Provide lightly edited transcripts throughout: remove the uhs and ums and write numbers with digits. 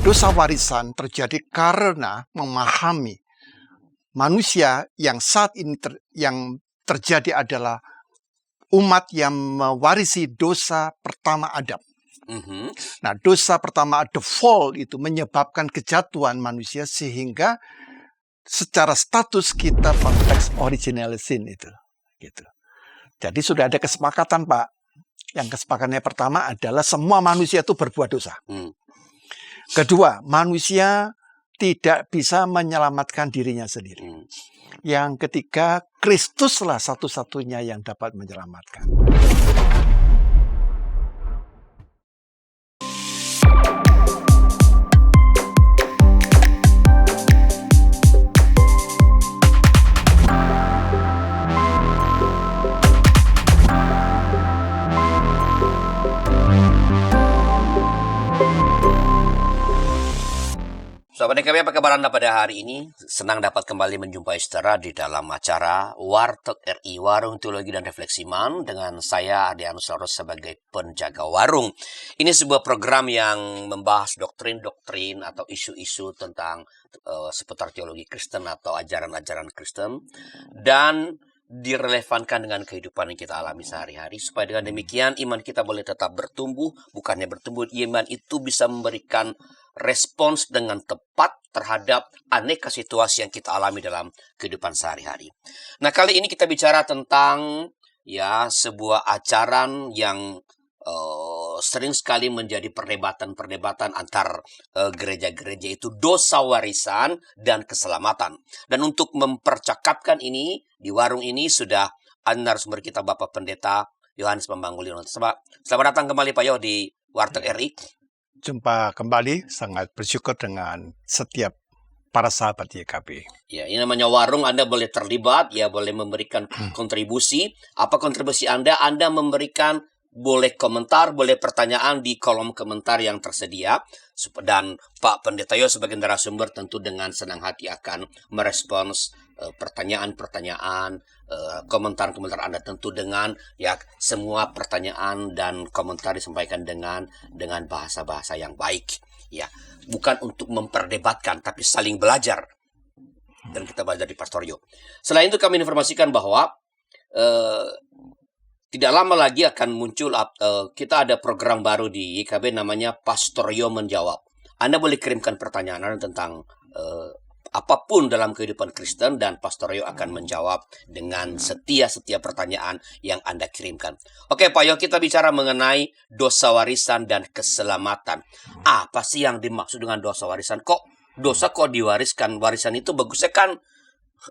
dosa warisan terjadi karena memahami manusia yang saat ini yang terjadi adalah umat yang mewarisi dosa pertama Adam. Nah, dosa pertama, the fall, itu menyebabkan kejatuhan manusia sehingga secara status kita konteks original sin itu. Gitu. Jadi sudah ada kesepakatan, Pak. Yang kesepakatannya pertama adalah semua manusia itu berbuat dosa. Kedua, manusia tidak bisa menyelamatkan dirinya sendiri. Yang ketiga, Kristuslah satu-satunya yang dapat menyelamatkan. Sahabat DKB, apa kabar Anda pada hari ini? Senang dapat kembali menjumpai saudara di dalam acara Warteg RI, Warung Teologi dan Refleksi Iman, dengan saya Ade Anusarus sebagai penjaga warung. Ini sebuah program yang membahas doktrin-doktrin atau isu-isu tentang seputar teologi Kristen atau ajaran-ajaran Kristen, dan direlevankan dengan kehidupan yang kita alami sehari-hari, supaya dengan demikian iman kita boleh tetap bertumbuh. Bukannya bertumbuh, iman itu bisa memberikan respons dengan tepat terhadap aneka situasi yang kita alami dalam kehidupan sehari-hari. Nah, kali ini kita bicara tentang sebuah ajaran yang sering sekali menjadi perdebatan antar gereja-gereja, itu dosa warisan dan keselamatan. Dan untuk mempercakapkan ini di warung ini sudah ada narasumber kita, Bapak Pendeta Yohanes Pambanguliono. Selamat datang kembali Pak Yo di Warteg RI. Jumpa kembali, sangat bersyukur dengan setiap para sahabat YKB. Ya, ini namanya warung, Anda boleh terlibat, boleh memberikan kontribusi. Apa kontribusi Anda? Anda memberikan, boleh komentar, boleh pertanyaan di kolom komentar yang tersedia. Dan Pak Pendeta Yo sebagai narasumber tentu dengan senang hati akan merespons pertanyaan-pertanyaan, komentar-komentar Anda, tentu dengan semua pertanyaan dan komentar disampaikan dengan bahasa-bahasa yang baik. Ya, bukan untuk memperdebatkan, tapi saling belajar. Dan kita belajar di Pastor Yo. Selain itu kami informasikan bahwa tidak lama lagi akan muncul, kita ada program baru di YKB namanya Pastor Yo Menjawab. Anda boleh kirimkan pertanyaan Anda tentang apapun dalam kehidupan Kristen, dan Pastor Yo akan menjawab dengan setiap pertanyaan yang Anda kirimkan. Oke Pak Yo, kita bicara mengenai dosa warisan dan keselamatan. Apa sih yang dimaksud dengan dosa warisan? Kok dosa diwariskan? Warisan itu bagusnya kan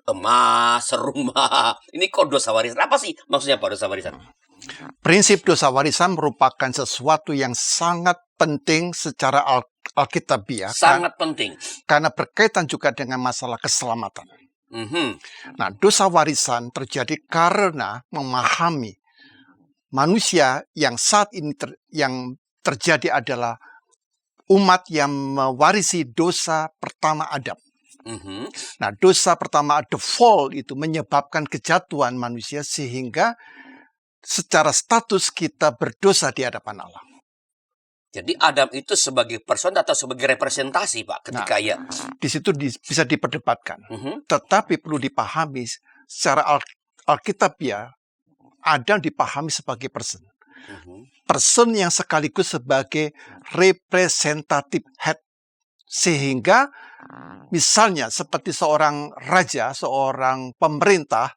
emas, rumah. Ini kok dosa warisan? Apa sih maksudnya Pak dosa warisan? Prinsip dosa warisan merupakan sesuatu yang sangat penting secara Alkitabiah. Sangat penting. Karena berkaitan juga dengan masalah keselamatan. Nah, dosa warisan terjadi karena memahami manusia yang saat ini yang terjadi adalah umat yang mewarisi dosa pertama Adam. Nah, dosa pertama, the fall, itu menyebabkan kejatuhan manusia sehingga secara status kita berdosa di hadapan Allah. Jadi Adam itu sebagai person atau sebagai representasi, Pak, ketika di situ bisa diperdebatkan. Tetapi perlu dipahami secara Alkitabiah, Adam dipahami sebagai person. Person yang sekaligus sebagai representative head. Sehingga misalnya seperti seorang raja, seorang pemerintah,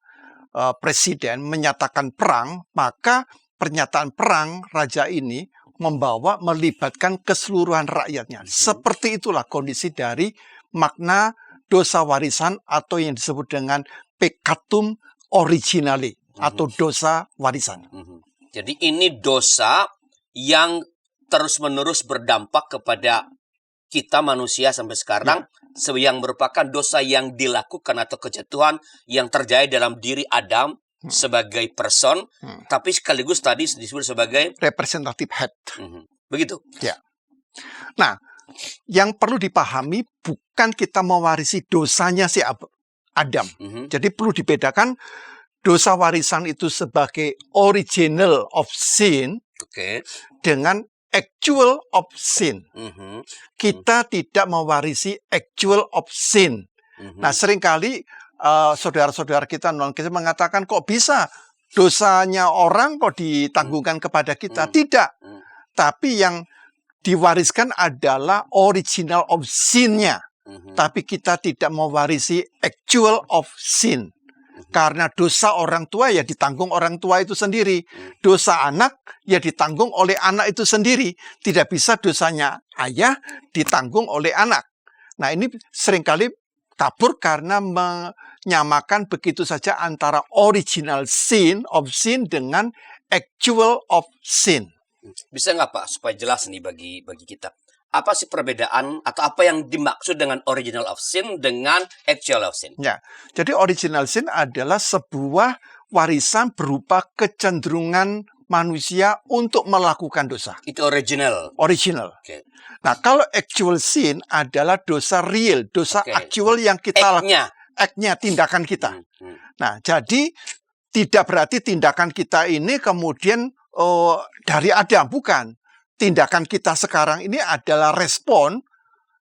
presiden menyatakan perang, maka pernyataan perang raja ini melibatkan keseluruhan rakyatnya. Seperti itulah kondisi dari makna dosa warisan atau yang disebut dengan peccatum originale atau dosa warisan. Jadi ini dosa yang terus-menerus berdampak kepada kita manusia sampai sekarang, yang merupakan dosa yang dilakukan atau kejatuhan yang terjadi dalam diri Adam sebagai person, tapi sekaligus tadi disebut sebagai representative head. Begitu? Ya. Nah, yang perlu dipahami bukan kita mewarisi dosanya si Adam. Jadi perlu dibedakan dosa warisan itu sebagai original of sin dengan actual of sin. Mhm, Kita tidak mewarisi actual of sin. mhm. Nah, seringkali saudara-saudara kita non-Kristen mengatakan, kok bisa dosanya orang kok ditanggungkan kepada kita? Tidak. Hmm. Tapi yang diwariskan adalah original of sin-nya. Mhm. Tapi kita tidak mewarisi actual of sin. Karena dosa orang tua ya ditanggung orang tua itu sendiri. Dosa anak ya ditanggung oleh anak itu sendiri. Tidak bisa dosanya ayah ditanggung oleh anak. Nah, ini seringkali kabur karena menyamakan begitu saja antara original sin of sin dengan actual of sin. Bisa nggak Pak supaya jelas nih bagi kita? Apa sih perbedaan atau apa yang dimaksud dengan original of sin dengan actual of sin? Ya, jadi original sin adalah sebuah warisan berupa kecenderungan manusia untuk melakukan dosa. Itu original. Original. Oke. Nah, kalau actual sin adalah dosa real, dosa Oke. actual yang kita lakukan. Act-nya. Act-nya, tindakan kita. Hmm. Nah, jadi tidak berarti tindakan kita ini kemudian dari Adam, bukan. Tindakan kita sekarang ini adalah respon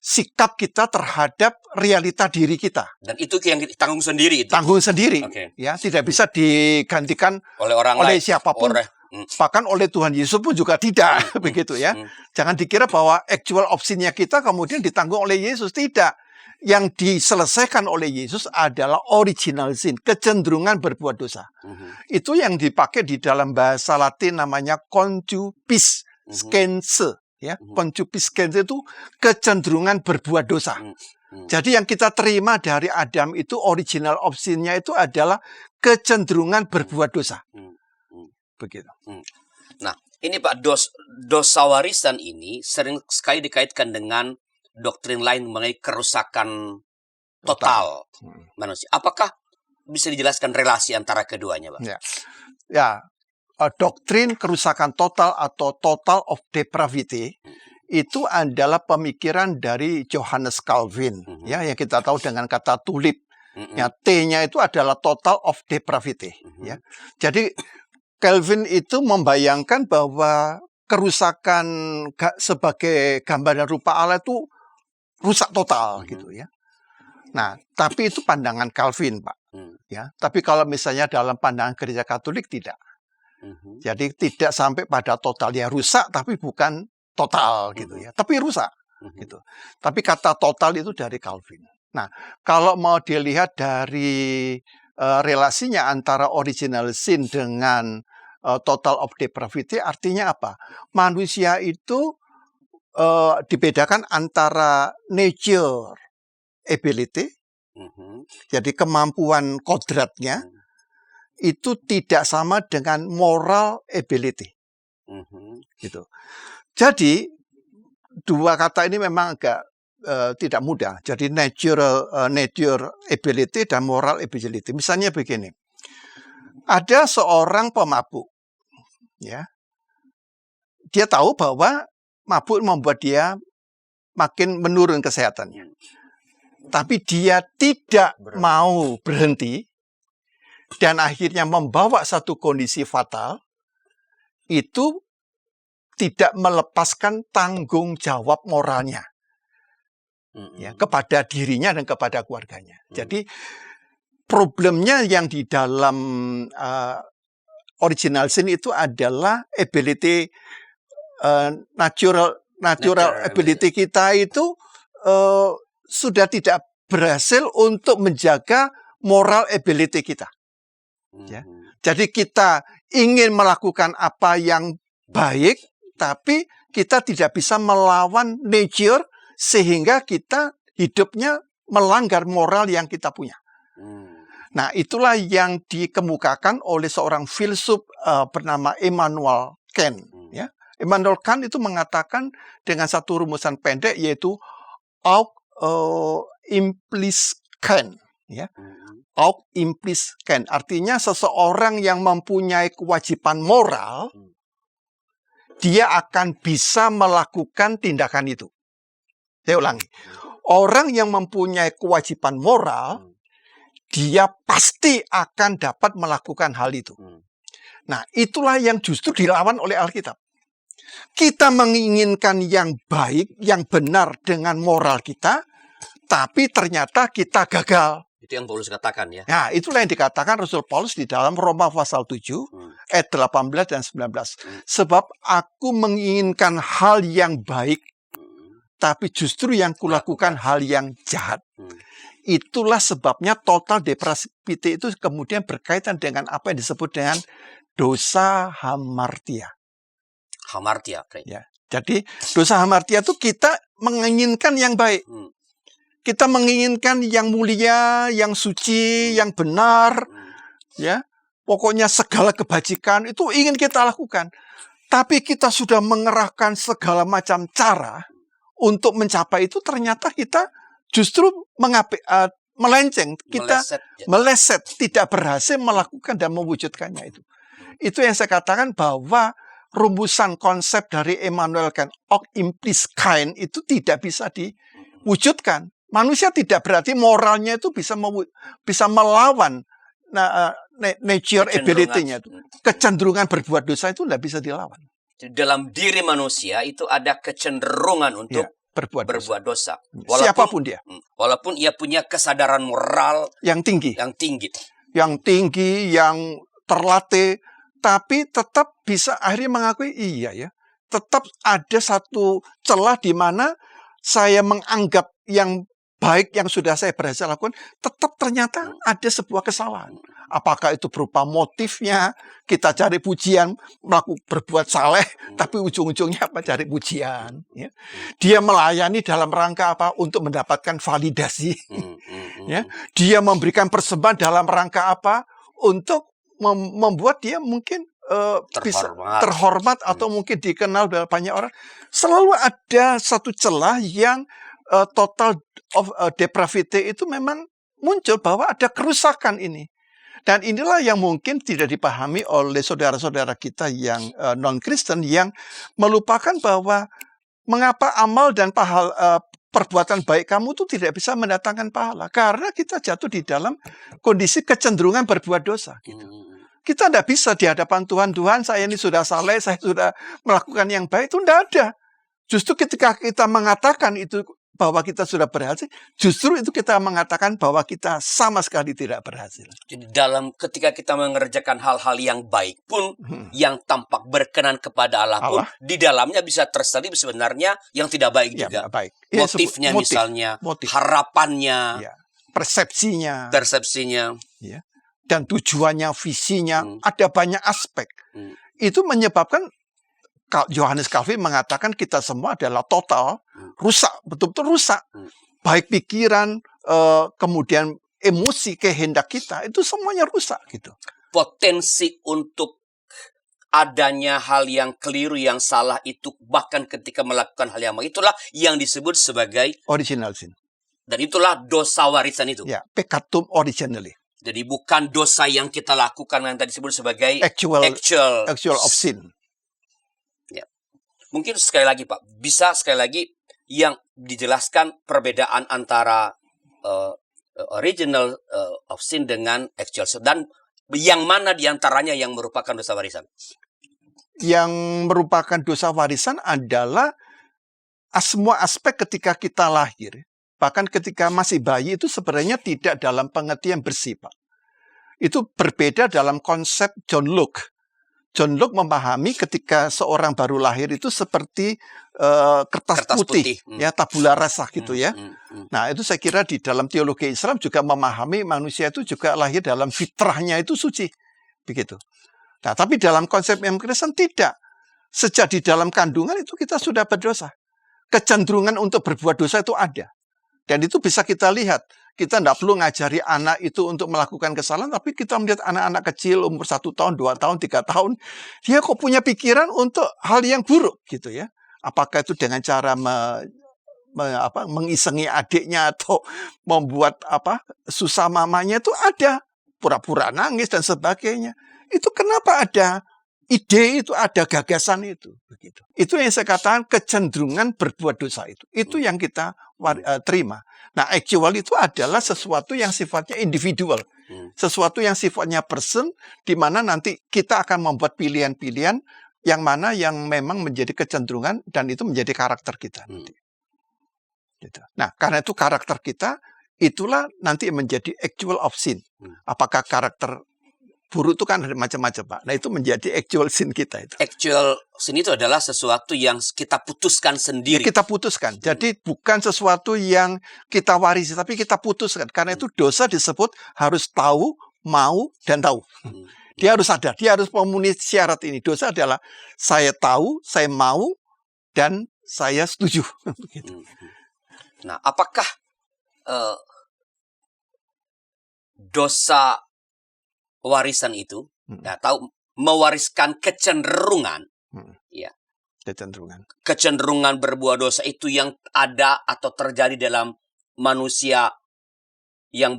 sikap kita terhadap realita diri kita. Dan itu yang kita tanggung sendiri itu. Tanggung sendiri. Oke. Ya, tidak bisa digantikan Oleh orang oleh lain. siapapun. Bahkan oleh Tuhan Yesus pun juga tidak begitu ya. Jangan dikira bahwa actual opsinya kita kemudian ditanggung oleh Yesus, tidak. Yang diselesaikan oleh Yesus adalah original sin, kecenderungan berbuat dosa. Itu yang dipakai di dalam bahasa Latin namanya concupiscence, ya. Concupiscence itu kecenderungan berbuat dosa. Jadi yang kita terima dari Adam itu original opsinya itu adalah kecenderungan berbuat dosa. Begitu. Nah, ini Pak, dosa warisan ini sering sekali dikaitkan dengan doktrin lain mengenai kerusakan total manusia. Apakah bisa dijelaskan relasi antara keduanya, Pak? Ya, doktrin kerusakan total atau total of depravity itu adalah pemikiran dari Johannes Calvin, ya, yang kita tahu dengan kata tulip. Ya, T-nya itu adalah total of depravity. Ya, jadi Calvin itu membayangkan bahwa kerusakan sebagai gambar dan rupa Allah itu rusak total gitu ya. Nah, tapi itu pandangan Calvin, Pak. Ya, tapi kalau misalnya dalam pandangan Gereja Katolik tidak. Jadi tidak sampai pada total, ya rusak tapi bukan total gitu ya. Tapi rusak gitu. Tapi kata total itu dari Calvin. Nah, kalau mau dilihat dari relasinya antara original sin dengan total of depravity, artinya apa? Manusia itu dibedakan antara nature ability, jadi kemampuan kodratnya, itu tidak sama dengan moral ability. Gitu. Jadi dua kata ini memang agak tidak mudah. Jadi nature ability dan moral ability. Misalnya begini, ada seorang pemabuk, ya, dia tahu bahwa mabuk membuat dia makin menurun kesehatannya. Tapi dia tidak mau berhenti dan akhirnya membawa satu kondisi fatal, itu tidak melepaskan tanggung jawab moralnya ya, kepada dirinya dan kepada keluarganya. Jadi problemnya yang di dalam original sin itu adalah ability natural ability kita itu sudah tidak berhasil untuk menjaga moral ability kita. Ya. Jadi kita ingin melakukan apa yang baik, tapi kita tidak bisa melawan nature sehingga kita hidupnya melanggar moral yang kita punya. Nah, itulah yang dikemukakan oleh seorang filsuf bernama Immanuel Kant. Ya. Immanuel Kant itu mengatakan dengan satu rumusan pendek, yaitu aut implies Kant. Ya. Aut implies Kant. Artinya seseorang yang mempunyai kewajiban moral, dia akan bisa melakukan tindakan itu. Saya ulangi. Orang yang mempunyai kewajiban moral, dia pasti akan dapat melakukan hal itu. Nah, itulah yang justru dilawan oleh Alkitab. Kita menginginkan yang baik, yang benar dengan moral kita, tapi ternyata kita gagal. Itu yang Paulus katakan ya. Nah, itulah yang dikatakan Rasul Paulus di dalam Roma pasal 7, ayat 18 dan 19. Sebab aku menginginkan hal yang baik, tapi justru yang kulakukan hal yang jahat. Itulah sebabnya total depravity itu kemudian berkaitan dengan apa yang disebut dengan dosa hamartia. Hamartia. Ya. Jadi dosa hamartia itu kita menginginkan yang baik. Kita menginginkan yang mulia, yang suci, yang benar. Ya. Pokoknya segala kebajikan itu ingin kita lakukan. Tapi kita sudah mengerahkan segala macam cara untuk mencapai itu, ternyata kita justru melenceng, kita meleset, tidak berhasil melakukan dan mewujudkannya itu. Itu yang saya katakan bahwa rumusan konsep dari Immanuel Kant, hoc implies kind, itu tidak bisa diwujudkan. Manusia tidak berarti moralnya itu bisa melawan nature ability-nya itu. Kecenderungan berbuat dosa itu tidak bisa dilawan. Dalam diri manusia itu ada kecenderungan untuk berbuat dosa. Siapapun dia. Walaupun ia punya kesadaran moral yang tinggi. Yang terlatih, tapi tetap bisa akhirnya mengakui, iya ya, tetap ada satu celah di mana saya menganggap yang baik yang sudah saya berhasil lakukan, tetap ternyata ada sebuah kesalahan. Apakah itu berupa motifnya, kita cari pujian, berbuat saleh, tapi ujung-ujungnya apa? Cari pujian. Ya. Dia melayani dalam rangka apa? Untuk mendapatkan validasi. Ya. Dia memberikan persembahan dalam rangka apa? Untuk membuat dia mungkin bisa terhormat atau mungkin dikenal oleh banyak orang. Selalu ada satu celah yang total of depravity itu memang muncul bahwa ada kerusakan ini. Dan inilah yang mungkin tidak dipahami oleh saudara-saudara kita yang non-Kristen, yang melupakan bahwa mengapa amal dan perbuatan baik kamu itu tidak bisa mendatangkan pahala. Karena kita jatuh di dalam kondisi kecenderungan berbuat dosa. Gitu. Kita tidak bisa di hadapan Tuhan, saya ini sudah saleh, saya sudah melakukan yang baik, itu tidak ada. Justru ketika kita mengatakan itu bahwa kita sudah berhasil, justru itu kita mengatakan bahwa kita sama sekali tidak berhasil. Jadi ketika kita mengerjakan hal-hal yang baik pun, yang tampak berkenan kepada Allah pun, di dalamnya bisa terselip sebenarnya yang tidak baik juga. Baik. Motifnya misalnya, harapannya, persepsinya, ya. Dan tujuannya, visinya, ada banyak aspek. Itu menyebabkan Johannes Calvin mengatakan kita semua adalah total rusak, betul-betul rusak. Baik pikiran, kemudian emosi, kehendak kita, itu semuanya rusak gitu. Potensi untuk adanya hal yang keliru, yang salah itu, bahkan ketika melakukan hal yang baik, itulah yang disebut sebagai original sin. Dan itulah dosa warisan itu. Ya, peccatum originally. Jadi bukan dosa yang kita lakukan yang tadi disebut sebagai actual of sin. Ya. Mungkin sekali lagi Pak, bisa sekali lagi yang dijelaskan perbedaan antara original of sin dengan actual sin, dan yang mana diantaranya yang merupakan dosa warisan? Yang merupakan dosa warisan adalah semua aspek ketika kita lahir. Bahkan ketika masih bayi itu sebenarnya tidak dalam pengertian bersifat. Itu berbeda dalam konsep John Locke. John Locke memahami ketika seorang baru lahir itu seperti kertas putih. Ya, tabula rasa gitu ya. Nah, itu saya kira di dalam teologi Islam juga memahami manusia itu juga lahir dalam fitrahnya itu suci. Begitu. Nah, tapi dalam konsep yang Kristen tidak. Sejak di dalam kandungan itu kita sudah berdosa. Kecenderungan untuk berbuat dosa itu ada. Dan itu bisa kita lihat. Kita tidak perlu ngajari anak itu untuk melakukan kesalahan, tapi kita melihat anak-anak kecil umur 1 tahun, 2 tahun, 3 tahun, dia kok punya pikiran untuk hal yang buruk gitu ya. Apakah itu dengan cara mengisengi adiknya atau membuat susah mamanya, itu ada. Pura-pura nangis dan sebagainya. Itu kenapa ada ide itu, ada gagasan itu. Begitu. Itu yang saya katakan kecenderungan berbuat dosa itu. Itu yang kita terima. Nah, actual itu adalah sesuatu yang sifatnya individual. Sesuatu yang sifatnya person, di mana nanti kita akan membuat pilihan-pilihan yang mana yang memang menjadi kecenderungan dan itu menjadi karakter kita nanti. Gitu. Nah, karena itu karakter kita, itulah nanti menjadi actual of sin. Apakah karakter buruk itu kan ada macam-macam, Pak. Nah, itu menjadi actual sin kita itu. Actual sin itu adalah sesuatu yang kita putuskan sendiri. Kita putuskan. Jadi bukan sesuatu yang kita warisi, tapi kita putuskan. Karena itu dosa disebut harus tahu, mau, dan tahu. Dia harus sadar, dia harus memenuhi syarat ini. Dosa adalah saya tahu, saya mau, dan saya setuju. Nah, apakah dosa warisan itu, tahu mewariskan kecenderungan, ya, kecenderungan berbuat dosa itu yang ada atau terjadi dalam manusia yang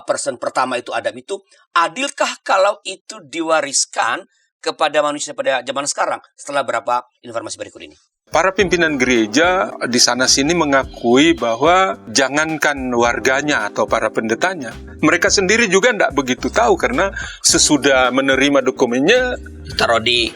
person pertama itu Adam itu, adilkah kalau itu diwariskan kepada manusia pada zaman sekarang? Setelah berapa informasi berikut ini. Para pimpinan gereja di sana-sini mengakui bahwa jangankan warganya atau para pendetanya, mereka sendiri juga tidak begitu tahu karena sesudah menerima dokumennya taruh di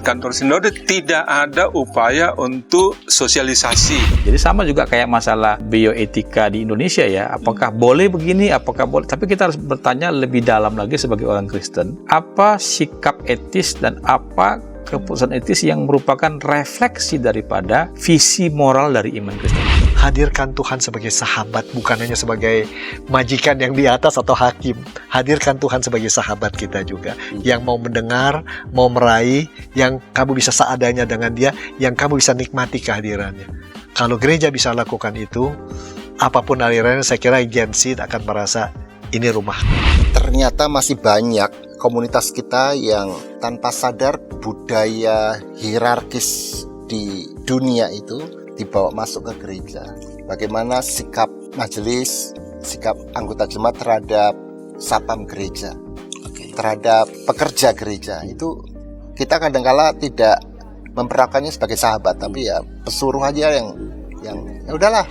kantor sinode tidak ada upaya untuk sosialisasi. Jadi sama juga kayak masalah bioetika di Indonesia ya, apakah boleh begini, apakah boleh, tapi kita harus bertanya lebih dalam lagi sebagai orang Kristen, apa sikap etis dan apa keputusan etis yang merupakan refleksi daripada visi moral dari iman Kristen. Hadirkan Tuhan sebagai sahabat, bukan hanya sebagai majikan yang di atas atau hakim. Hadirkan Tuhan sebagai sahabat kita juga, yang mau mendengar, mau meraih, yang kamu bisa seadanya dengan dia, yang kamu bisa nikmati kehadirannya. Kalau gereja bisa lakukan itu, apapun alirannya, saya kira Gen Z akan merasa ini rumah. Ternyata masih banyak komunitas kita yang tanpa sadar budaya hierarkis di dunia itu dibawa masuk ke gereja. Bagaimana sikap majelis, sikap anggota jemaat terhadap sapam gereja, terhadap pekerja gereja, itu kita kadang-kala tidak memperlakukannya sebagai sahabat, tapi ya pesuruh aja yang ya udahlah.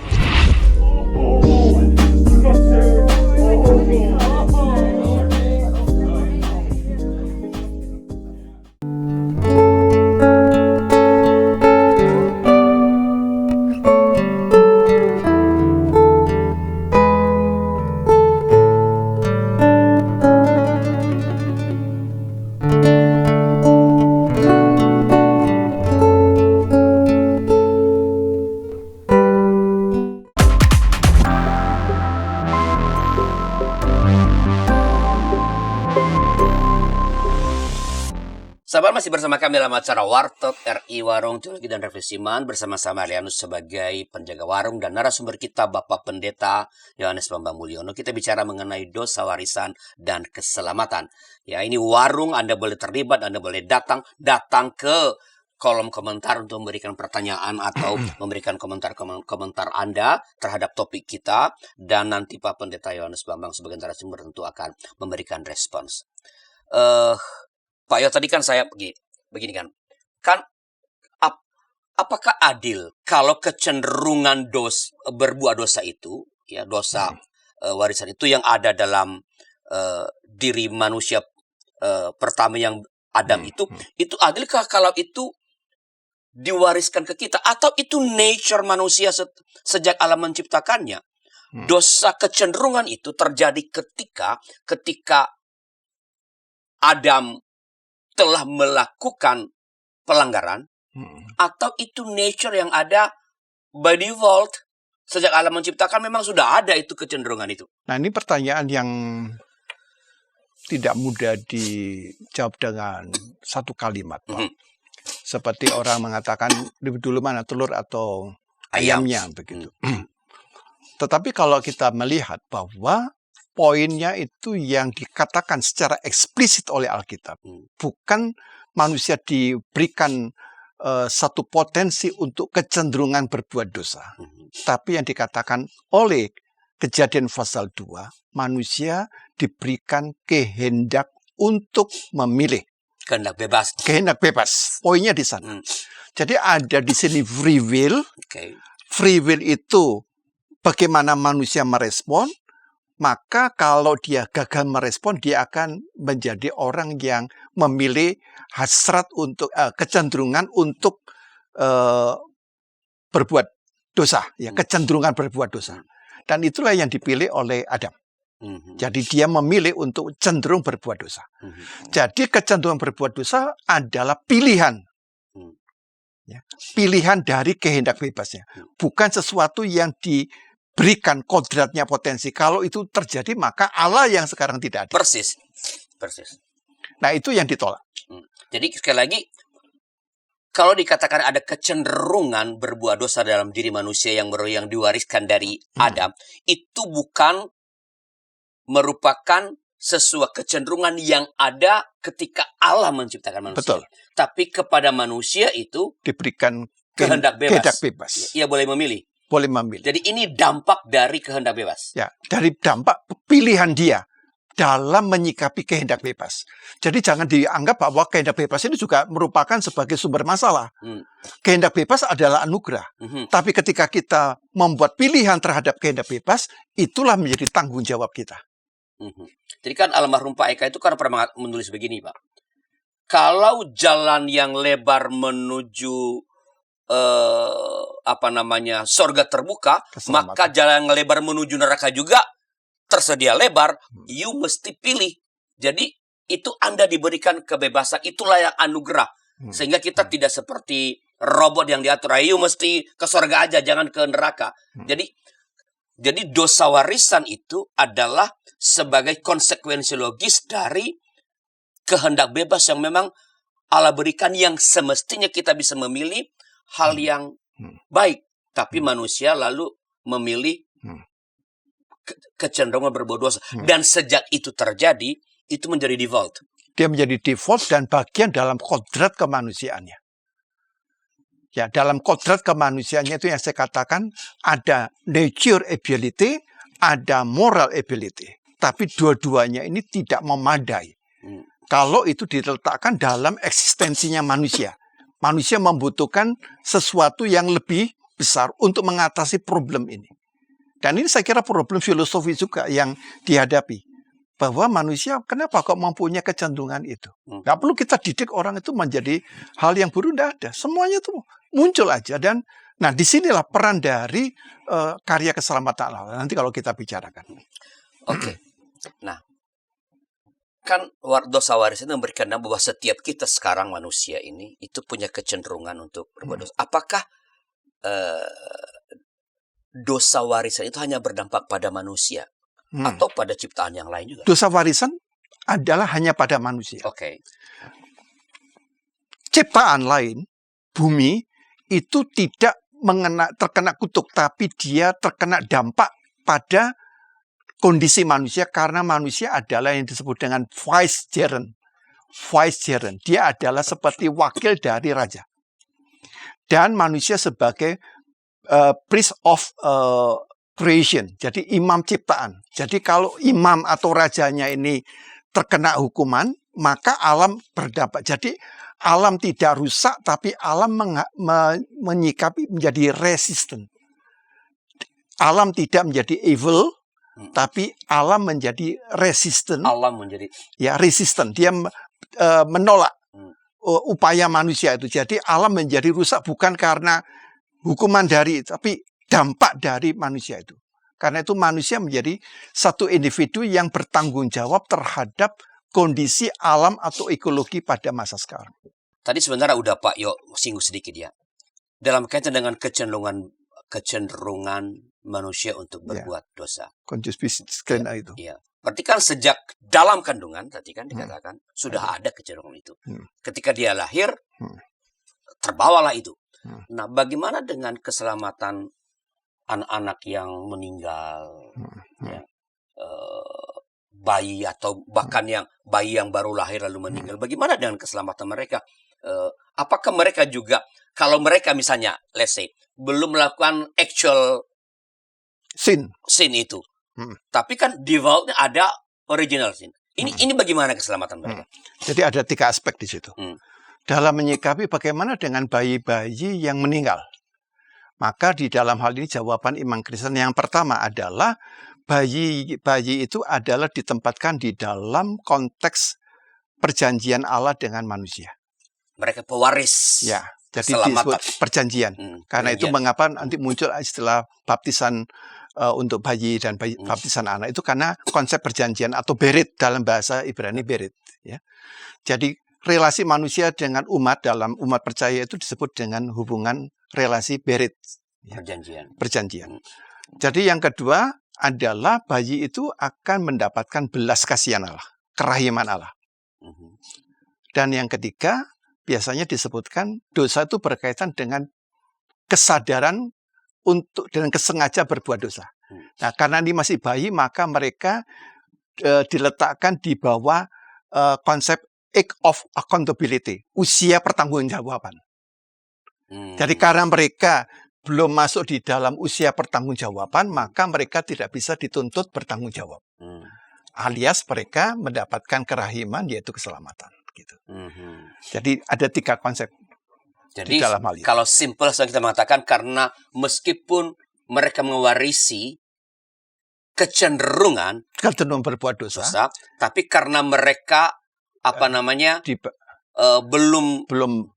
Sahabat, masih bersama kami dalam acara Wartok RI Warung Teologi dan Refleksi Iman bersama-sama Adrianus sebagai penjaga warung dan narasumber kita Bapak Pendeta Yohanes Bambang Mulyono. Kita bicara mengenai dosa warisan dan keselamatan. Ya, ini warung, Anda boleh terlibat, Anda boleh datang ke kolom komentar untuk memberikan pertanyaan atau memberikan komentar Anda terhadap topik kita, dan nanti Pak Pendeta Yohanes Bambang sebagai narasumber tentu akan memberikan respons. Pak Yo, tadi kan saya begini kan apakah adil kalau kecenderungan berbuat dosa itu, ya dosa warisan itu yang ada dalam diri manusia pertama yang Adam itu adilkah kalau itu diwariskan ke kita, atau itu nature manusia sejak alam menciptakannya? Dosa kecenderungan itu terjadi ketika Adam telah melakukan pelanggaran, atau itu nature yang ada by default sejak alam menciptakan, memang sudah ada itu kecenderungan itu. Nah, ini pertanyaan yang tidak mudah dijawab dengan satu kalimat, Pak. Seperti orang mengatakan lebih dulu mana telur atau ayamnya begitu. Tetapi kalau kita melihat bahwa poinnya itu yang dikatakan secara eksplisit oleh Alkitab. Bukan manusia diberikan satu potensi untuk kecenderungan berbuat dosa. Tapi yang dikatakan oleh Kejadian pasal 2, manusia diberikan kehendak untuk memilih. Kehendak bebas. Kehendak bebas. Poinnya di sana. Jadi ada di sini free will. Free will itu bagaimana manusia merespon. maka kalau dia gagal merespon, dia akan menjadi orang yang memilih hasrat untuk kecenderungan untuk berbuat dosa, ya, kecenderungan berbuat dosa. Dan itulah yang dipilih oleh Adam. Jadi dia memilih untuk cenderung berbuat dosa. Jadi kecenderungan berbuat dosa adalah pilihan. Ya, pilihan dari kehendak bebasnya. Bukan sesuatu yang diberikan kodratnya potensi. Kalau itu terjadi, maka Allah yang sekarang tidak ada. Persis. Nah, itu yang ditolak. Jadi sekali lagi, kalau dikatakan ada kecenderungan berbuat dosa dalam diri manusia yang diwariskan dari Adam, itu bukan merupakan sesuatu kecenderungan yang ada ketika Allah menciptakan manusia. Betul. Tapi kepada manusia itu Diberikan kehendak bebas. bebas. Ia boleh memilih. Boleh memilih. Jadi ini dampak dari kehendak bebas. Ya, dari dampak pilihan dia dalam menyikapi kehendak bebas. Jadi jangan dianggap bahwa kehendak bebas ini juga merupakan sebagai sumber masalah. Kehendak bebas adalah anugerah. Tapi ketika kita membuat pilihan terhadap kehendak bebas, itulah menjadi tanggung jawab kita. Jadi kan almarhum Pak Eka itu kan pernah menulis begini, Pak. Kalau jalan yang lebar menuju sorga terbuka, Keselamatan. maka jalan yang lebar menuju neraka juga tersedia lebar. You mesti pilih. Jadi itu Anda diberikan kebebasan, itulah yang anugerah. Sehingga kita tidak seperti robot yang diatur. You mesti ke sorga aja, jangan ke neraka. Jadi dosa warisan itu adalah sebagai konsekuensi logis dari kehendak bebas yang memang Allah berikan, yang semestinya kita bisa memilih hal yang baik. Tapi manusia lalu memilih kecenderungan berbuat dosa. Dan sejak itu terjadi, itu menjadi default. Dia menjadi default dan bagian dalam kodrat kemanusiaannya. Ya, dalam kodrat kemanusiaannya itu yang saya katakan ada nature ability, ada moral ability. Tapi dua-duanya ini tidak memadai. Kalau itu diletakkan dalam eksistensinya manusia. Manusia membutuhkan sesuatu yang lebih besar untuk mengatasi problem ini. Dan ini saya kira problem filosofi juga yang dihadapi. Bahwa manusia kenapa kok mempunyai kecenderungan itu? Nggak perlu kita didik orang itu menjadi hal yang buruk, nggak ada. Semuanya itu muncul aja. Dan nah disinilah peran dari karya keselamatan Allah. Nanti kalau kita bicarakan. Oke. Nah, kan dosa waris itu memberikan bahwa setiap kita sekarang manusia ini itu punya kecenderungan untuk berbuat dosa. Apakah dosa warisan itu hanya berdampak pada manusia atau pada ciptaan yang lain juga? Dosa warisan adalah hanya pada manusia. Oke. Ciptaan lain, bumi, itu tidak terkena kutuk, tapi dia terkena dampak pada kondisi manusia, karena manusia adalah yang disebut dengan vicegerent. Vicegerent, dia adalah seperti wakil dari raja. Dan manusia sebagai priest of creation, jadi imam ciptaan. Jadi kalau imam atau rajanya ini terkena hukuman, maka alam berdampak. Jadi alam tidak rusak, tapi alam menyikapi menjadi resistant. Alam tidak menjadi evil, tapi alam menjadi resistant. Alam menjadi resistant. Dia menolak upaya manusia itu. Jadi alam menjadi rusak bukan karena hukuman dari, tapi dampak dari manusia itu. Karena itu manusia menjadi satu individu yang bertanggung jawab terhadap kondisi alam atau ekologi pada masa sekarang. Tadi sebenarnya udah Pak Yo singgung sedikit ya. Dalam kaitan dengan kecenderungan manusia untuk berbuat dosa. Konjuspisiskena itu. Iya. Berarti kan sejak dalam kandungan tadi kan dikatakan sudah ada kecenderungan itu. Ketika dia lahir, terbawalah itu. Nah, bagaimana dengan keselamatan anak-anak yang meninggal, bayi atau bahkan yang bayi yang baru lahir lalu meninggal? Bagaimana dengan keselamatan mereka? Apakah mereka juga, kalau mereka misalnya, let's say, belum melakukan actual sin itu, tapi kan defaultnya ada original sin. Ini bagaimana keselamatan mereka? Jadi ada 3 aspek di situ. Dalam menyikapi bagaimana dengan bayi-bayi yang meninggal. Maka di dalam hal ini jawaban iman Kristen yang pertama adalah bayi itu adalah ditempatkan di dalam konteks perjanjian Allah dengan manusia. Mereka pewaris. Ya, jadi Keselamatan. disebut perjanjian. Karena itu Perjanjian. mengapa nanti muncul istilah baptisan untuk bayi dan baptisan anak itu karena konsep perjanjian atau berit dalam bahasa Ibrani berit. Ya, jadi relasi manusia dengan umat dalam umat percaya itu disebut dengan hubungan relasi berit. Ya. Perjanjian. Jadi yang kedua adalah bayi itu akan mendapatkan belas kasihan Allah, kerahiman Allah. Dan yang ketiga, biasanya disebutkan dosa itu berkaitan dengan kesadaran dengan kesengaja berbuat dosa. Nah, karena ini masih bayi, maka mereka diletakkan di bawah konsep age of accountability, usia pertanggungjawaban. Jadi karena mereka belum masuk di dalam usia pertanggungjawaban, maka mereka tidak bisa dituntut bertanggung jawab. Alias mereka mendapatkan kerahiman, yaitu keselamatan. Gitu. Jadi ada 3 konsep. Jadi di dalam hal itu. Kalau simple saja kita mengatakan karena meskipun mereka mewarisi kecenderungan berbuat dosa, tapi karena mereka belum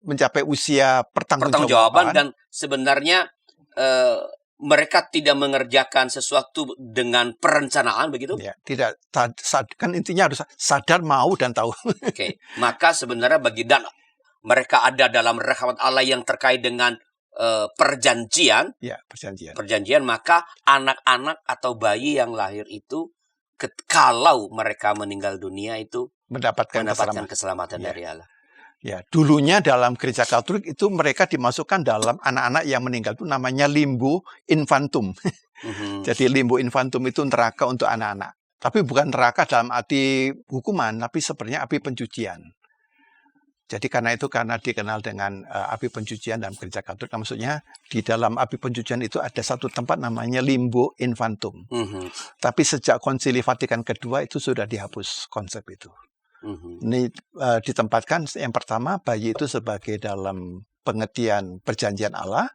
mencapai usia pertanggungjawaban dan sebenarnya mereka tidak mengerjakan sesuatu dengan perencanaan begitu? Ya, tidak, kan intinya harus sadar, mau dan tahu. Oke, maka sebenarnya mereka ada dalam rahmat Allah yang terkait dengan perjanjian. Ya, perjanjian. Perjanjian, maka anak-anak atau bayi yang lahir itu kalau mereka meninggal dunia itu mendapatkan keselamatan dari Allah. Ya, dulunya dalam gereja Katolik itu mereka dimasukkan dalam anak-anak yang meninggal itu namanya limbo infantum. Jadi limbo infantum itu neraka untuk anak-anak. Tapi bukan neraka dalam arti hukuman, tapi sebenarnya api pencucian. Jadi karena dikenal dengan api pencucian dalam gereja Katolik, maksudnya di dalam api pencucian itu ada satu tempat namanya limbo infantum. Tapi sejak Konsili Vatikan kedua itu sudah dihapus konsep itu. Ini ditempatkan yang pertama bayi itu sebagai dalam pengertian perjanjian Allah,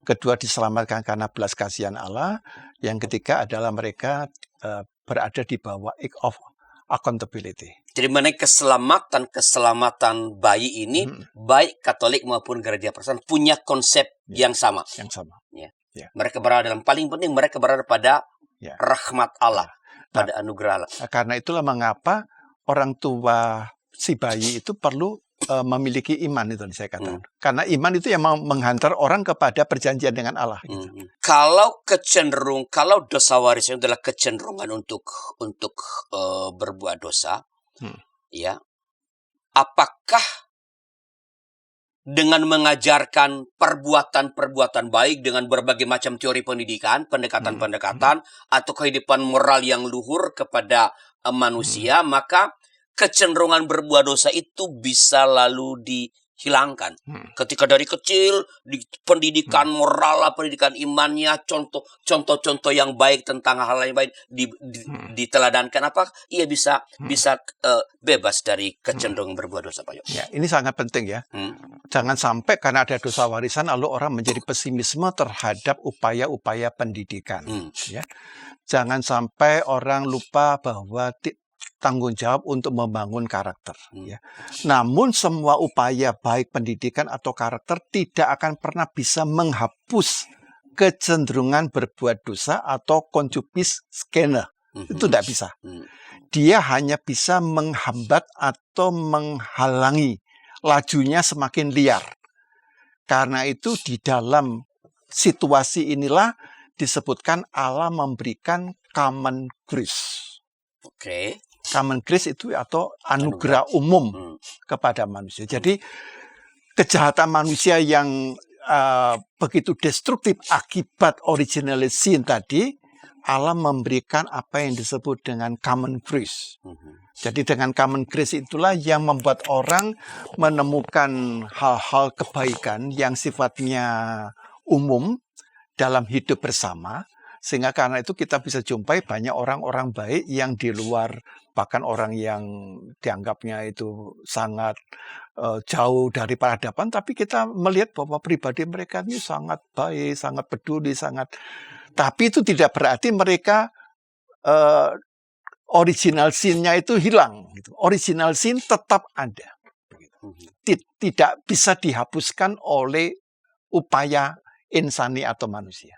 kedua diselamatkan karena belas kasihan Allah, yang ketiga adalah mereka berada di bawah age of accountability. Jadi mengenai keselamatan bayi ini, baik Katolik maupun gereja Protestan punya konsep yang sama. Yang sama. Ya. Ya. Mereka berada dalam paling penting mereka berada pada rahmat Allah, pada anugerah Allah. Karena itulah mengapa orang tua si bayi itu perlu memiliki iman, itu saya katakan. Karena iman itu yang menghantar orang kepada perjanjian dengan Allah. Gitu. Kalau dosa warisan adalah kecenderungan untuk berbuat dosa, ya, apakah dengan mengajarkan perbuatan-perbuatan baik dengan berbagai macam teori pendidikan, pendekatan-pendekatan, atau kehidupan moral yang luhur kepada manusia, maka kecenderungan berbuat dosa itu bisa lalu dihilangkan. Ketika dari kecil di pendidikan moral, pendidikan imannya, contoh-contoh yang baik tentang hal yang baik diteladankan, apa ia bisa bebas dari kecenderungan berbuat dosa, Pak Yo? Ya, ini sangat penting ya. Jangan sampai karena ada dosa warisan lalu orang menjadi pesimisme terhadap upaya-upaya pendidikan. Ya. Jangan sampai orang lupa bahwa tanggung jawab untuk membangun karakter. Ya. Namun semua upaya baik pendidikan atau karakter tidak akan pernah bisa menghapus kecenderungan berbuat dosa atau concupiscence. Itu tidak bisa. Dia hanya bisa menghambat atau menghalangi lajunya semakin liar. Karena itu di dalam situasi inilah disebutkan Allah memberikan common grace. Oke. Common grace itu atau anugerah umum kepada manusia. Jadi kejahatan manusia yang begitu destruktif akibat original sin tadi, Allah memberikan apa yang disebut dengan common grace. Jadi dengan common grace itulah yang membuat orang menemukan hal-hal kebaikan yang sifatnya umum dalam hidup bersama, sehingga karena itu kita bisa jumpai banyak orang-orang baik yang di luar, bahkan orang yang dianggapnya itu sangat jauh dari peradaban, tapi kita melihat bahwa pribadi mereka ini sangat baik, sangat peduli, tapi itu tidak berarti mereka eh, original sin-nya itu hilang. Gitu. Original sin tetap ada. Tidak bisa dihapuskan oleh upaya insani atau manusia.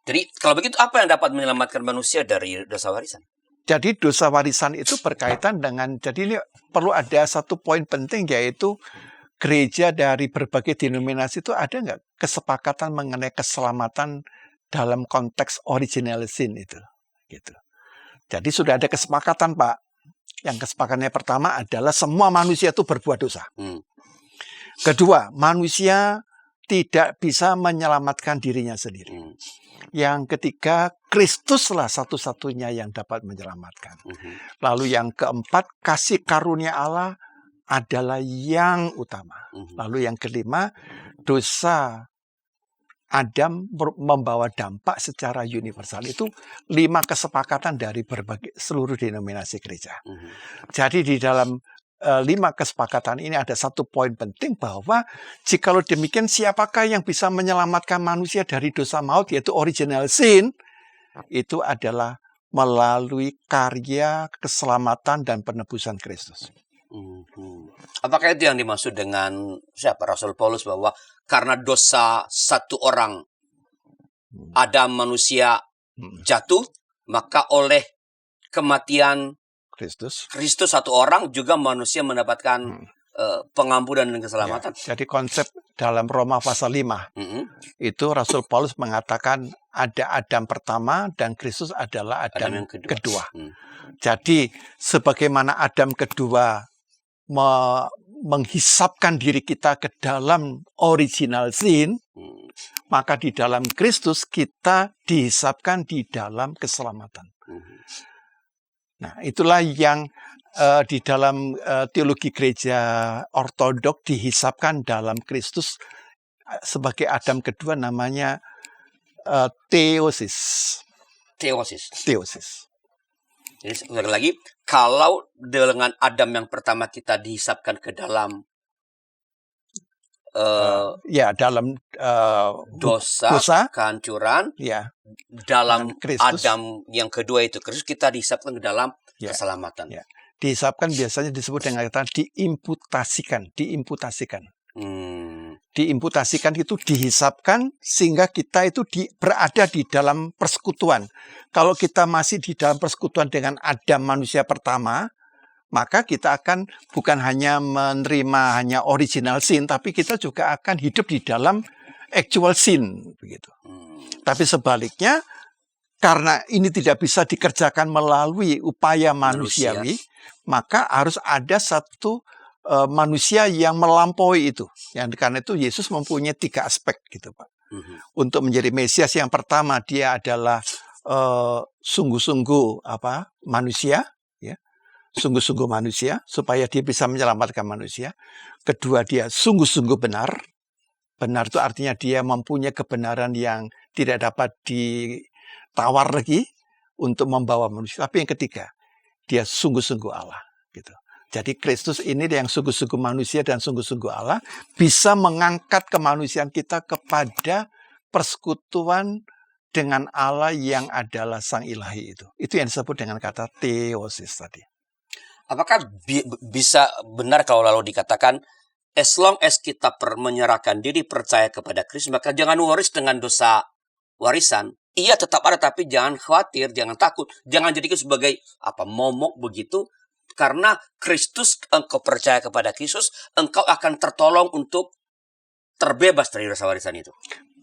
Jadi kalau begitu apa yang dapat menyelamatkan manusia dari dosa warisan? Jadi dosa warisan itu berkaitan dengan, jadi ini perlu ada satu poin penting, yaitu gereja dari berbagai denominasi itu ada nggak kesepakatan mengenai keselamatan dalam konteks original sin itu. Gitu. Jadi sudah ada kesepakatan, Pak. Yang kesepakatannya pertama adalah semua manusia itu berbuat dosa. Kedua, manusia tidak bisa menyelamatkan dirinya sendiri. Yang ketiga, Kristuslah satu-satunya yang dapat menyelamatkan. Lalu yang keempat, kasih karunia Allah adalah yang utama. Lalu yang kelima, dosa Adam membawa dampak secara universal. Itu 5 kesepakatan dari seluruh denominasi gereja. Jadi di dalam 5 kesepakatan ini ada satu poin penting, bahwa jikalau demikian, siapakah yang bisa menyelamatkan manusia dari dosa maut, yaitu original sin, itu adalah melalui karya keselamatan dan penebusan Kristus. Apakah itu yang dimaksud dengan siapa Rasul Paulus, bahwa karena dosa satu orang Adam manusia jatuh, maka oleh kematian Kristus satu orang juga manusia mendapatkan pengampunan dan keselamatan. Ya, jadi konsep dalam Roma pasal 5 itu Rasul Paulus mengatakan ada Adam pertama dan Kristus adalah Adam yang kedua. Jadi sebagaimana Adam kedua menghisapkan diri kita ke dalam original sin, maka di dalam Kristus kita dihisapkan di dalam keselamatan. Nah, itulah yang di dalam teologi gereja ortodok dihisapkan dalam Kristus sebagai Adam kedua, namanya theosis. Jadi sekali lagi, kalau dengan Adam yang pertama kita dihisapkan ke dalam dalam dosa, kehancuran, dalam Adam yang kedua itu Kristus, kita dihisapkan ke dalam keselamatan. Ya. Dihisapkan biasanya disebut dengan kata diimputasikan. Diimputasikan itu dihisapkan sehingga kita itu berada di dalam persekutuan. Kalau kita masih di dalam persekutuan dengan Adam manusia pertama, maka kita akan bukan hanya menerima hanya original sin, tapi kita juga akan hidup di dalam actual sin, begitu. Tapi sebaliknya, karena ini tidak bisa dikerjakan melalui upaya manusiawi, maka harus ada satu manusia yang melampaui itu. Karena itu Yesus mempunyai 3 aspek, gitu, Pak. Untuk menjadi Mesias, yang pertama dia adalah sungguh-sungguh manusia, sungguh-sungguh manusia supaya dia bisa menyelamatkan manusia. Kedua, dia sungguh-sungguh benar. Benar itu artinya dia mempunyai kebenaran yang tidak dapat ditawar lagi untuk membawa manusia. Tapi yang ketiga, dia sungguh-sungguh Allah, gitu. Jadi Kristus ini yang sungguh-sungguh manusia dan sungguh-sungguh Allah bisa mengangkat kemanusiaan kita kepada persekutuan dengan Allah yang adalah Sang Ilahi itu. Itu yang disebut dengan kata theosis tadi. Apakah bisa benar kalau lalu dikatakan, as long as kita menyerahkan diri percaya kepada Kristus, maka jangan waris dengan dosa warisan. Ia tetap ada, tapi jangan khawatir, jangan takut, jangan jadikan sebagai momok begitu. Karena Kristus, engkau percaya kepada Kristus, engkau akan tertolong untuk terbebas dari dosa warisan itu.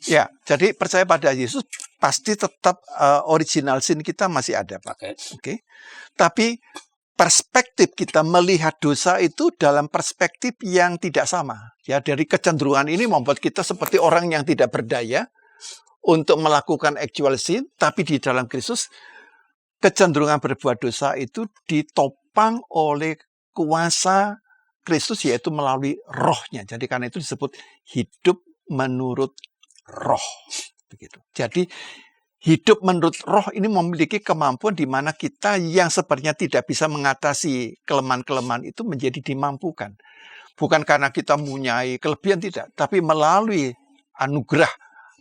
Ya, jadi percaya pada Yesus pasti tetap original sin kita masih ada, Pak. Oke. Tapi perspektif kita melihat dosa itu dalam perspektif yang tidak sama. Ya, dari kecenderungan ini membuat kita seperti orang yang tidak berdaya untuk melakukan actual sin, tapi di dalam Kristus kecenderungan berbuat dosa itu ditopang oleh kuasa Kristus, yaitu melalui rohnya. Jadi karena itu disebut hidup menurut roh. Begitu. Jadi hidup menurut roh ini memiliki kemampuan di mana kita yang sebenarnya tidak bisa mengatasi kelemahan-kelemahan itu menjadi dimampukan. Bukan karena kita mempunyai kelebihan, tidak. Tapi melalui anugerah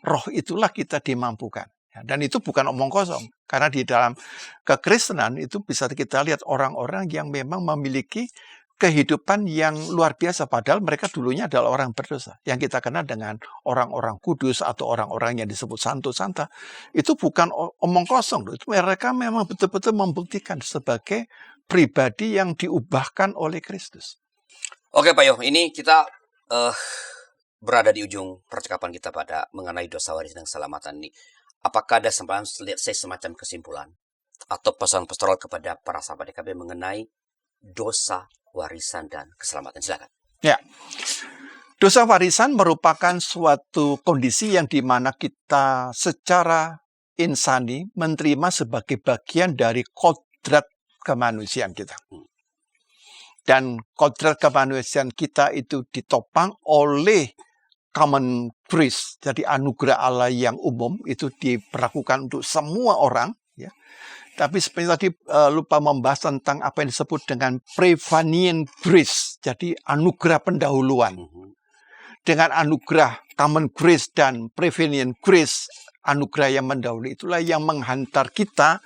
roh itulah kita dimampukan. Ya, dan itu bukan omong kosong, karena di dalam kekristenan itu bisa kita lihat orang-orang yang memang memiliki kehidupan yang luar biasa, padahal mereka dulunya adalah orang berdosa. Yang kita kenal dengan orang-orang kudus atau orang-orang yang disebut santo-santa, itu bukan omong kosong. Itu mereka memang betul-betul membuktikan sebagai pribadi yang diubahkan oleh Kristus. Oke Pak Yo, ini kita berada di ujung percakapan kita pada mengenai dosa warisan dan keselamatan ini. Apakah ada semacam kesimpulan atau pesan pastoral kepada para sahabat DKB mengenai dosa warisan dan keselamatan? Silakan. Ya, dosa warisan merupakan suatu kondisi yang dimana kita secara insani menerima sebagai bagian dari kodrat kemanusiaan kita. Dan kodrat kemanusiaan kita itu ditopang oleh common grace, jadi anugerah Allah yang umum itu diperlakukan untuk semua orang. Ya. Tapi seperti tadi lupa membahas tentang apa yang disebut dengan prevenient grace, jadi anugerah pendahuluan. Dengan anugerah common grace dan prevenient grace, anugerah yang mendahului, itulah yang menghantar kita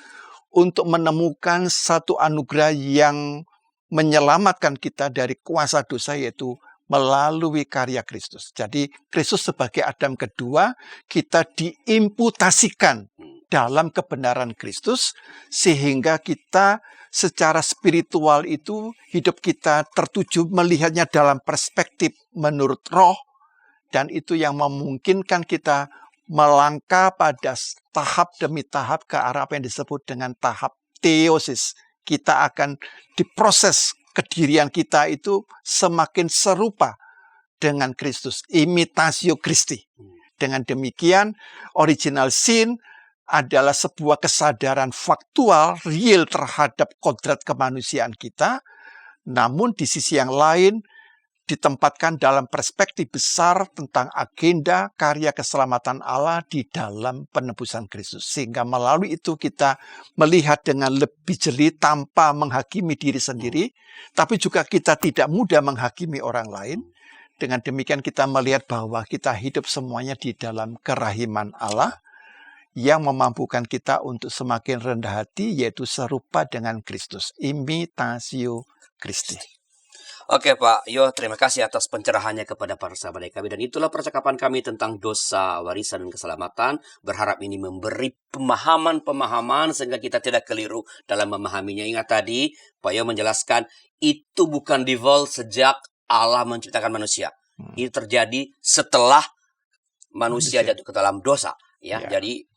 untuk menemukan satu anugerah yang menyelamatkan kita dari kuasa dosa, yaitu melalui karya Kristus. Jadi Kristus sebagai Adam kedua, kita diimputasikan dalam kebenaran Kristus, sehingga kita secara spiritual itu hidup kita tertuju melihatnya dalam perspektif menurut roh, dan itu yang memungkinkan kita melangkah pada tahap demi tahap ke arah apa yang disebut dengan tahap theosis. Kita akan diproses kedirian kita itu semakin serupa dengan Kristus, imitatio Christi. Dengan demikian, original sin adalah sebuah kesadaran faktual, real terhadap kodrat kemanusiaan kita, namun di sisi yang lain ditempatkan dalam perspektif besar tentang agenda karya keselamatan Allah di dalam penebusan Kristus. Sehingga melalui itu kita melihat dengan lebih jeli tanpa menghakimi diri sendiri, tapi juga kita tidak mudah menghakimi orang lain. Dengan demikian kita melihat bahwa kita hidup semuanya di dalam kerahiman Allah yang memampukan kita untuk semakin rendah hati, yaitu serupa dengan Kristus. Imitatio Christi. Oke Pak Yo, terima kasih atas pencerahannya kepada para sahabat DKB. Dan itulah percakapan kami tentang dosa, warisan, dan keselamatan. Berharap ini memberi pemahaman-pemahaman sehingga kita tidak keliru dalam memahaminya. Ingat tadi, Pak Yo menjelaskan, itu bukan default sejak Allah menciptakan manusia. Itu terjadi setelah manusia jatuh ke dalam dosa. Ya. Jadi,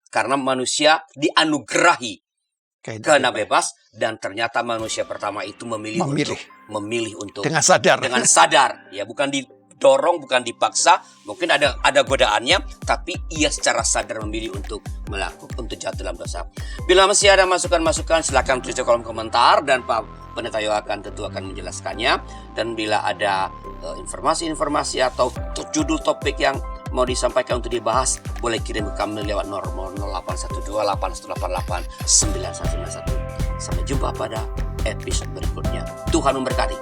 karena manusia dianugerahi kehendak bebas, dan ternyata manusia pertama itu memilih untuk dengan sadar, ya, bukan didorong, bukan dipaksa. Mungkin ada godaannya, tapi ia secara sadar memilih untuk jatuh dalam dosa. Bila masih ada masukan-masukan, silakan tulis di kolom komentar dan Pak Pendeta Yo tentu akan menjelaskannya. Dan bila ada informasi-informasi atau judul topik yang mau disampaikan untuk dibahas, boleh kirim ke kami lewat nomor 081281889191. Sampai jumpa pada episode berikutnya. Tuhan memberkati.